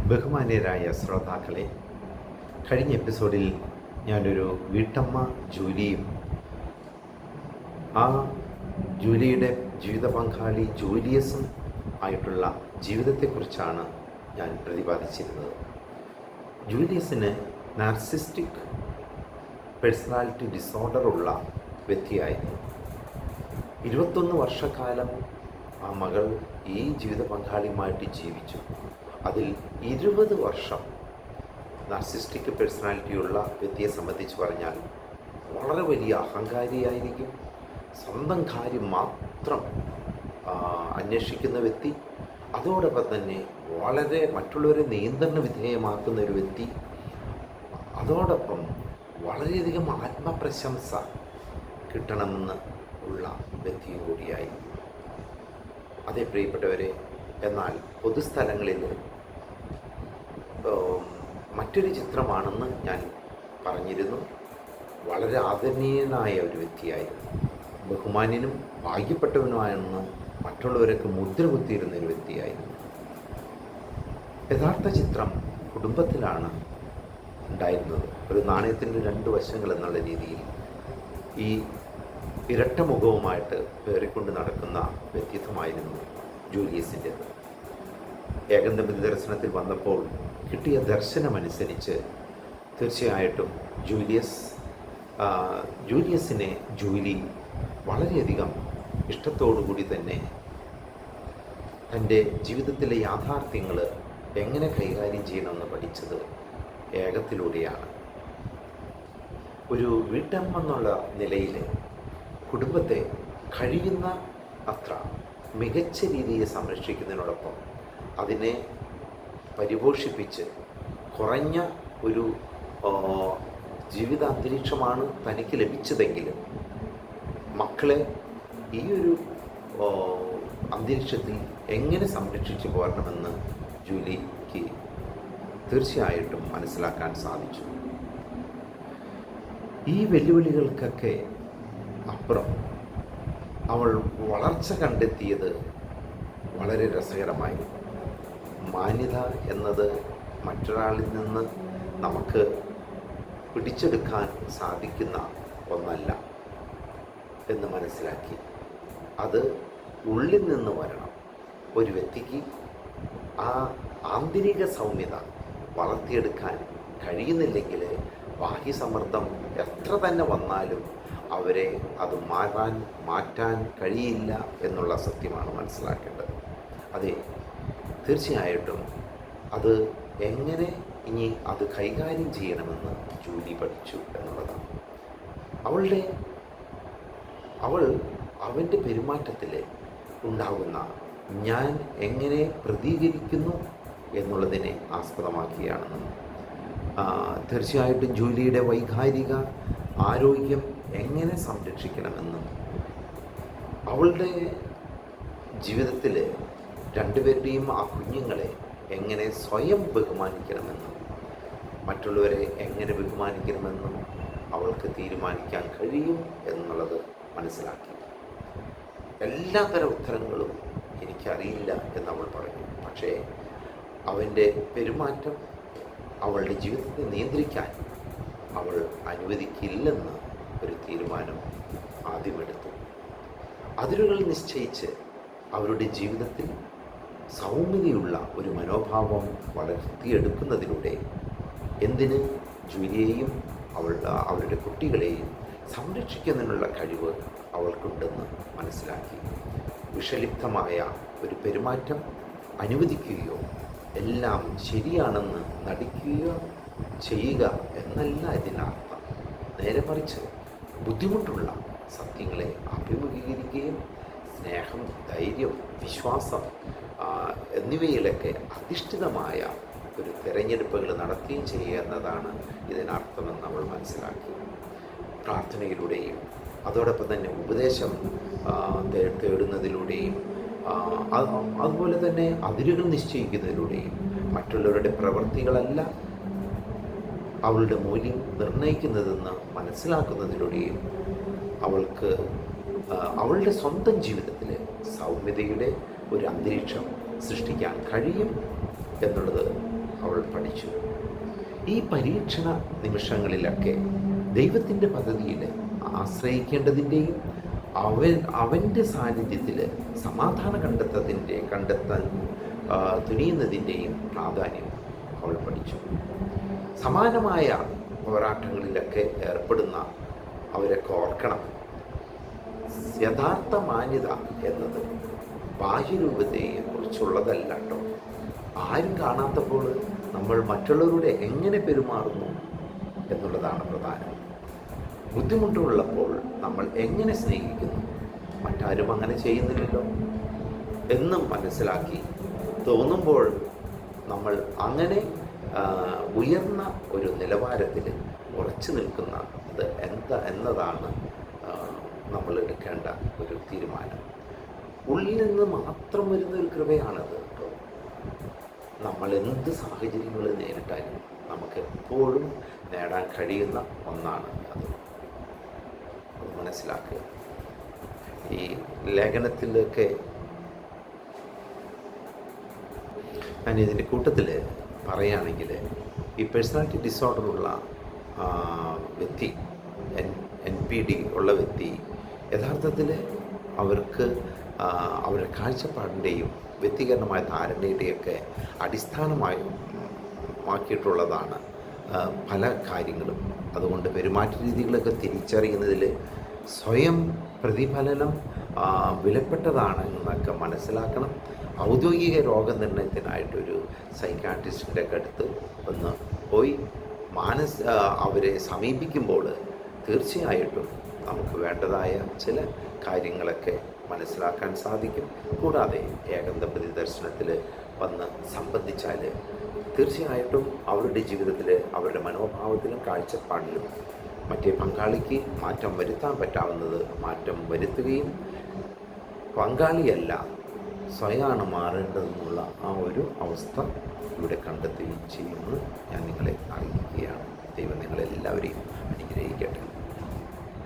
ബഹുമാന്യരായ ശ്രോതാക്കളെ, കഴിഞ്ഞ എപ്പിസോഡിൽ ഞാനൊരു വീട്ടമ്മ ജൂലിയും ആ ജൂലിയുടെ ജീവിത പങ്കാളി ജൂലിയസും ആയിട്ടുള്ള ജീവിതത്തെക്കുറിച്ചാണ് ഞാൻ പ്രതിപാദിച്ചിരുന്നത്. ജൂലിയസിന് നാർസിസ്റ്റിക് പേഴ്സണാലിറ്റി ഡിസോർഡർ ഉള്ള വ്യക്തിയായിരുന്നു. 21 വർഷക്കാലം ആ മകൾ ഈ ജീവിത പങ്കാളിയുമായിട്ട് ജീവിച്ചു. അതിൽ 20 വർഷം നാർസിസ്റ്റിക് പേഴ്സണാലിറ്റിയുള്ള വ്യക്തിയെ സംബന്ധിച്ച് പറഞ്ഞാൽ വളരെ വലിയ അഹങ്കാരിയായിരിക്കും. സ്വന്തം കാര്യം മാത്രം അന്വേഷിക്കുന്ന വ്യക്തി, അതോടൊപ്പം തന്നെ വളരെ മറ്റുള്ളവരെ നിയന്ത്രണ വിധേയമാക്കുന്ന ഒരു വ്യക്തി, അതോടൊപ്പം വളരെയധികം ആത്മപ്രശംസ കിട്ടണമെന്ന് ഉള്ള വ്യക്തിയും കൂടിയായി. അതേ പ്രിയപ്പെട്ടവരെ, എന്നാൽ പൊതുസ്ഥലങ്ങളിൽ മറ്റൊരു ചിത്രമാണെന്ന് ഞാൻ പറഞ്ഞിരുന്നു. വളരെ ആദരണീയനായ ഒരു വ്യക്തിയായിരുന്നു. ബഹുമാന്യനും ഭാഗ്യപ്പെട്ടവനുമായെന്ന് മറ്റുള്ളവരൊക്കെ മുദ്ര കുത്തിയിരുന്ന ഒരു വ്യക്തിയായിരുന്നു. യഥാർത്ഥ ചിത്രം കുടുംബത്തിലാണ് ഉണ്ടായിരുന്നത്. ഒരു നാണയത്തിൻ്റെ 2 വശങ്ങൾ എന്നുള്ള രീതിയിൽ ഈ ഇരട്ട മുഖവുമായിട്ട് പേറിക്കൊണ്ട് നടക്കുന്ന വ്യക്തിത്വമായിരുന്നു ജൂലിയസിൻ്റേത്. ഏകദമ്പതി ദർശനത്തിൽ വന്നപ്പോൾ കിട്ടിയ ദർശനമനുസരിച്ച് തീർച്ചയായിട്ടും ജൂലിയസിനെ ജൂലി വളരെയധികം ഇഷ്ടത്തോടുകൂടി തന്നെ തൻ്റെ ജീവിതത്തിലെ യാഥാർത്ഥ്യങ്ങൾ എങ്ങനെ കൈകാര്യം ചെയ്യണമെന്ന് പഠിച്ചത് ഏകത്തിലൂടെയാണ്. ഒരു വീട്ടമ്മ എന്നുള്ള നിലയിൽ കുടുംബത്തെ കഴിയുന്ന അത്ര മികച്ച രീതിയിൽ സംരക്ഷിക്കുന്നതിനോടൊപ്പം അതിനെ പരിപോഷിപ്പിച്ച് കുറഞ്ഞ ഒരു ജീവിതാന്തരീക്ഷമാണ് തനിക്ക് ലഭിച്ചതെങ്കിലും മക്കളെ ഈ ഒരു അന്തരീക്ഷത്തിൽ എങ്ങനെ സംരക്ഷിച്ചു പോരണമെന്ന് ജൂലിക്ക് തീർച്ചയായിട്ടും മനസ്സിലാക്കാൻ സാധിച്ചു. ഈ വെല്ലുവിളികൾക്കൊക്കെ അപ്പുറം അവൾ വളർച്ച കണ്ടെത്തിയത് വളരെ രസകരമായി. മാന്യത എന്നത് മറ്റൊരാളിൽ നിന്ന് നമുക്ക് പിടിച്ചെടുക്കാൻ സാധിക്കുന്ന ഒന്നല്ല എന്ന് മനസ്സിലാക്കി. അത് ഉള്ളിൽ നിന്ന് വരണം. ഒരു വ്യക്തിക്ക് ആ ആന്തരിക സൗമ്യത വളർത്തിയെടുക്കാൻ കഴിയുന്നില്ലെങ്കിൽ ബാഹ്യസമ്മർദ്ദം എത്ര തന്നെ വന്നാലും അവരെ അത് മാറ്റാൻ കഴിയില്ല എന്നുള്ള സത്യമാണ് മനസ്സിലാക്കേണ്ടത്. അതെ, തീർച്ചയായിട്ടും അത് എങ്ങനെ ഇനി അത് കൈകാര്യം ചെയ്യണമെന്ന് ജൂലി പഠിച്ചു എന്നുള്ളതാണ്. അവൻ്റെ പെരുമാറ്റത്തിൽ ഉണ്ടാകുന്ന ഞാൻ എങ്ങനെ പ്രതികരിക്കുന്നു എന്നുള്ളതിനെ ആസ്പദമാക്കിയാണെന്നും തീർച്ചയായിട്ടും ജൂലിയുടെ വൈകാരിക ആരോഗ്യം എങ്ങനെ സംരക്ഷിക്കണമെന്നും അവളുടെ ജീവിതത്തിൽ രണ്ടുപേരുടെയും ആ കുഞ്ഞുങ്ങളെ എങ്ങനെ സ്വയം ബഹുമാനിക്കണമെന്നും മറ്റുള്ളവരെ എങ്ങനെ ബഹുമാനിക്കണമെന്നും അവൾക്ക് തീരുമാനിക്കാൻ കഴിയും എന്നുള്ളത് മനസ്സിലാക്കി. എല്ലാത്തരം ഉത്തരങ്ങളും എനിക്കറിയില്ല എന്നവൾ പറഞ്ഞു. പക്ഷേ അവൻ്റെ പെരുമാറ്റം അവളുടെ ജീവിതത്തെ നിയന്ത്രിക്കാൻ അവൾ അനുവദിക്കില്ലെന്ന് ഒരു തീരുമാനം ആദ്യമെടുത്തു. അതിരുകൾ നിശ്ചയിച്ച് അവരുടെ ജീവിതത്തിൽ സൗമ്യതയുള്ള ഒരു മനോഭാവം വളർത്തിയെടുക്കുന്നതിലൂടെ എന്തിന് ജൂലിയെയും അവരുടെ കുട്ടികളെയും സംരക്ഷിക്കുന്നതിനുള്ള കഴിവ് അവൾക്കുണ്ടെന്ന് മനസ്സിലാക്കി. വിഷലിപ്തമായ ഒരു പെരുമാറ്റം അനുവദിക്കുകയോ എല്ലാം ശരിയാണെന്ന് നടിക്കുകയോ ചെയ്യുക എന്നല്ല ഇതിനർത്ഥം. നേരെ മറിച്ച് ബുദ്ധിമുട്ടുള്ള സത്യങ്ങളെ അഭിമുഖീകരിക്കുകയും സ്നേഹം, ധൈര്യം, വിശ്വാസം എന്നിവയിലൊക്കെ അധിഷ്ഠിതമായ ഒരു തിരഞ്ഞെടുപ്പുകൾ നടത്തുകയും ചെയ്യുക എന്നതാണ് ഇതിനർത്ഥമെന്ന് നമ്മൾ മനസ്സിലാക്കി. പ്രാർത്ഥനയിലൂടെയും അതോടൊപ്പം തന്നെ ഉപദേശം തേടുന്നതിലൂടെയും അതുപോലെ തന്നെ അതിരുകൾ നിശ്ചയിക്കുന്നതിലൂടെയും മറ്റുള്ളവരുടെ പ്രവൃത്തികളല്ല അവളുടെ മൂല്യം നിർണ്ണയിക്കുന്നതെന്ന് മനസ്സിലാക്കുന്നതിലൂടെയും അവൾക്ക് അവളുടെ സ്വന്തം ജീവിതത്തിൽ സൗമ്യതയുടെ ഒരു അന്തരീക്ഷം സൃഷ്ടിക്കാൻ കഴിയും എന്നുള്ളത് പഠിച്ചു. ഈ പരീക്ഷണ നിമിഷങ്ങളിലൊക്കെ ദൈവത്തിൻ്റെ പദ്ധതിയിൽ ആശ്രയിക്കേണ്ടതിൻ്റെയും അവൻ്റെ സാന്നിധ്യത്തിൽ സമാധാനം കണ്ടെത്താൻ തുനിയുന്നതിൻ്റെയും പ്രാധാന്യം അവൾ പഠിച്ചു. സമാനമായ പോരാട്ടങ്ങളിലൊക്കെ ഏർപ്പെടുന്ന അവരൊക്കെ ഓർക്കണം, യഥാർത്ഥ മാന്യത എന്നത് ബാഹ്യരൂപത്തെക്കുറിച്ചുള്ളതല്ല കേട്ടോ. ആരും കാണാത്തപ്പോൾ നമ്മൾ മറ്റുള്ളവരുടെ എങ്ങനെ പെരുമാറുന്നു എന്നുള്ളതാണ് പ്രധാനം. ബുദ്ധിമുട്ടുള്ളപ്പോൾ നമ്മൾ എങ്ങനെ സ്നേഹിക്കുന്നു, മറ്റാരും അങ്ങനെ ചെയ്യുന്നില്ലല്ലോ എന്നും മനസ്സിലാക്കി തോന്നുമ്പോൾ നമ്മൾ അങ്ങനെ ഉയർന്ന ഒരു നിലവാരത്തിൽ ഉറച്ചു നിൽക്കുന്ന എന്നതാണ് നമ്മൾ എടുക്കേണ്ട ഒരു തീരുമാനം. ഉള്ളിൽ നിന്ന് മാത്രം വരുന്ന ഒരു കൃപയാണത് കേട്ടോ. നമ്മൾ എന്ത് സാഹചര്യങ്ങൾ നേരിട്ടാലും നമുക്ക് എപ്പോഴും നേടാൻ കഴിയുന്ന ഒന്നാണ് അത് മനസ്സിലാക്കുക. ഈ ലേഖനത്തിലൊക്കെ ഞാൻ ഇതിൻ്റെ കൂട്ടത്തിൽ പറയുകയാണെങ്കിൽ, ഈ പേഴ്സണാലിറ്റി ഡിസോർഡറുള്ള വ്യക്തി, NPD ഉള്ള വ്യക്തി യഥാർത്ഥത്തിൽ അവർക്ക് അവരുടെ കാഴ്ചപ്പാടിൻ്റെയും വ്യക്തിഗതമായ ധാരണയുടെയൊക്കെ അടിസ്ഥാനമാക്കിയിട്ടുള്ളതാണ് പല കാര്യങ്ങളും. അതുകൊണ്ട് പെരുമാറ്റ രീതികളൊക്കെ തിരിച്ചറിയുന്നതിൽ സ്വയം പ്രതിഫലനം വിലപ്പെട്ടതാണ് എന്നൊക്കെ മനസ്സിലാക്കണം. ഔദ്യോഗിക രോഗനിർണയത്തിനായിട്ടൊരു സൈക്കാട്രിസ്റ്റിൻ്റെ അടുത്ത് ഒന്ന് പോയി അവരെ സമീപിക്കുമ്പോൾ തീർച്ചയായിട്ടും നമുക്ക് വേണ്ടതായ ചില കാര്യങ്ങളൊക്കെ മനസ്സിലാക്കാൻ സാധിക്കും. കൂടാതെ ഏകദമ്പതി ദർശനത്തിൽ വന്ന് സംബന്ധിച്ചാൽ തീർച്ചയായിട്ടും അവരുടെ ജീവിതത്തിൽ, അവരുടെ മനോഭാവത്തിലും കാഴ്ചപ്പാടിലും മറ്റേ പങ്കാളിക്ക് മാറ്റം വരുത്താൻ പറ്റാവുന്നത് മാറ്റം വരുത്തുകയും, പങ്കാളിയല്ല സ്വയമാണ് മാറേണ്ടതെന്നുള്ള ആ ഒരു അവസ്ഥ ഇവിടെ കണ്ടെത്തുകയും ചെയ്യുമെന്ന് ഞാൻ നിങ്ങളെ അറിയിക്കുകയാണ്. ദൈവം നിങ്ങളെല്ലാവരെയും